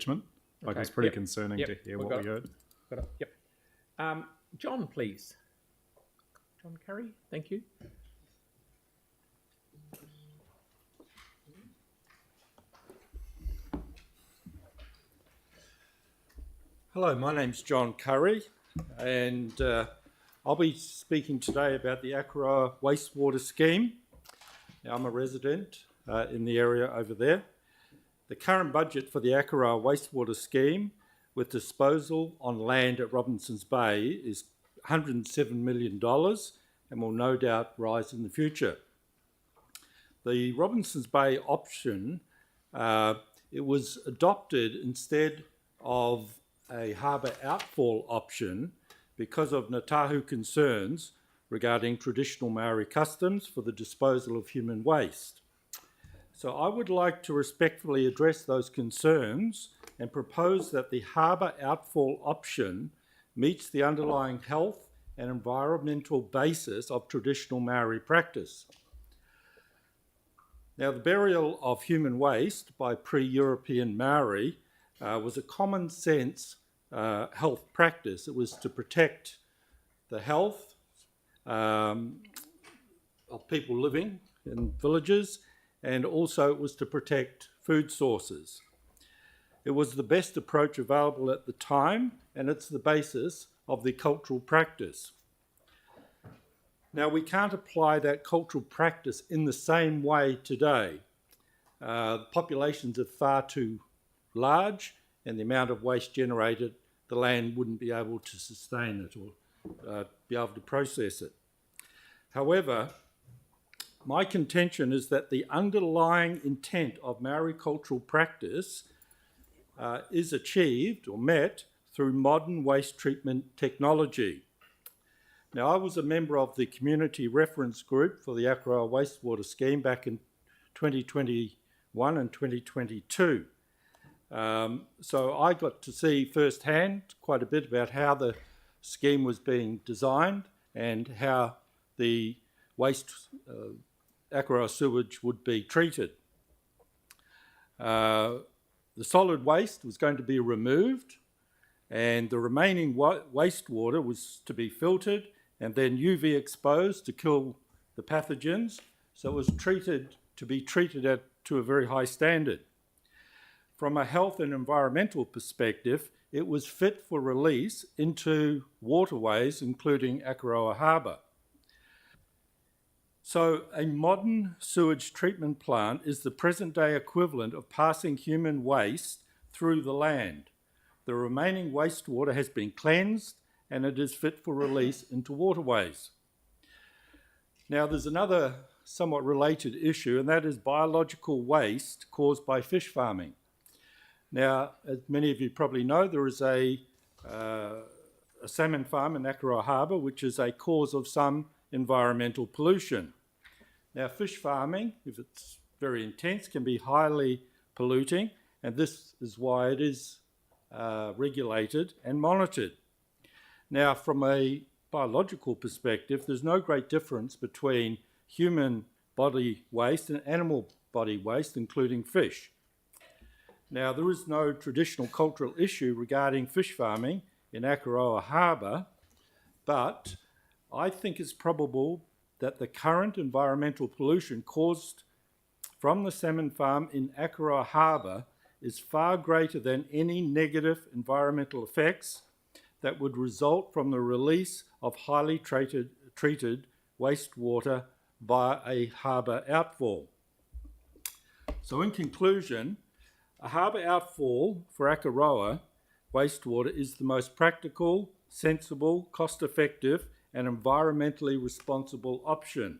Like, it was pretty concerning to hear what we heard. Got it. Yep. John, please. John Curry, thank you. Hello, my name's John Curry, and I'll be speaking today about the Akaroa wastewater scheme. Now, I'm a resident in the area over there. The current budget for the Akaroa wastewater scheme with disposal on land at Robinsons Bay is $107 million and will no doubt rise in the future. The Robinsons Bay option, it was adopted instead of a harbour outfall option because of Ngātahu concerns regarding traditional Maori customs for the disposal of human waste. So I would like to respectfully address those concerns and propose that the harbour outfall option meets the underlying health and environmental basis of traditional Maori practice. Now, the burial of human waste by pre-European Maori was a common sense health practice. It was to protect the health of people living in villages, and also it was to protect food sources. It was the best approach available at the time, and it's the basis of the cultural practice. Now, we can't apply that cultural practice in the same way today. The populations are far too large, and the amount of waste generated, the land wouldn't be able to sustain it or be able to process it. However, my contention is that the underlying intent of Maori cultural practice is achieved or met through modern waste treatment technology. Now, I was a member of the Community Reference Group for the Akaroa wastewater scheme back in 2021 and 2022. So I got to see firsthand quite a bit about how the scheme was being designed and how the waste Akaroa sewage would be treated. The solid waste was going to be removed, and the remaining wastewater was to be filtered and then UV exposed to kill the pathogens. So it was to be treated to a very high standard. From a health and environmental perspective, it was fit for release into waterways, including Akaroa Harbour. So a modern sewage treatment plant is the present-day equivalent of passing human waste through the land. The remaining wastewater has been cleansed and it is fit for release into waterways. Now, there's another somewhat related issue, and that is biological waste caused by fish farming. Now, as many of you probably know, there is a salmon farm in Akaroa Harbour, which is a cause of some environmental pollution. Now, fish farming, if it's very intense, can be highly polluting, and this is why it is regulated and monitored. Now, from a biological perspective, there's no great difference between human body waste and animal body waste, including fish. Now, there is no traditional cultural issue regarding fish farming in Akaroa Harbour, but I think it's probable that the current environmental pollution caused from the salmon farm in Akaroa Harbour is far greater than any negative environmental effects that would result from the release of highly treated wastewater via a harbour outfall. So in conclusion, a harbour outfall for Akaroa wastewater is the most practical, sensible, cost-effective and environmentally responsible option.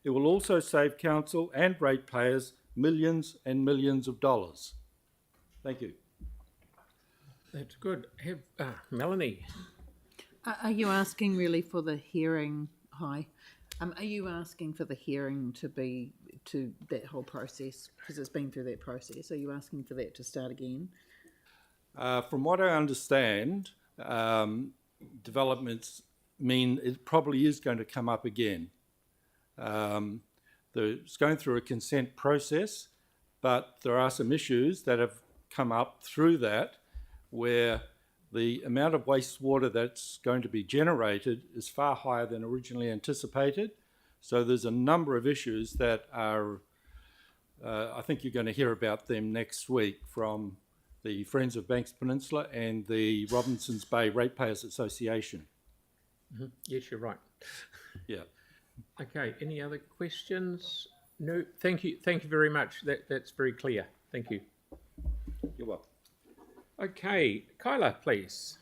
It will also save council and ratepayers millions and millions of dollars. Thank you. That's good. Melanie. Are you asking really for the hearing? Hi. Are you asking for the hearing to that whole process, because it's been through that process? Are you asking for that to start again? From what I understand, developments mean it probably is going to come up again. It's going through a consent process, but there are some issues that have come up through that where the amount of wastewater that's going to be generated is far higher than originally anticipated. So there's a number of issues that are, I think you're going to hear about them next week from the Friends of Banks Peninsula and the Robinsons Bay Ratepayers Association. Mm-hmm. Yes, you're right. Yeah. Okay, any other questions? No, thank you very much. That's very clear. Thank you. You're welcome. Okay, Kyla, please.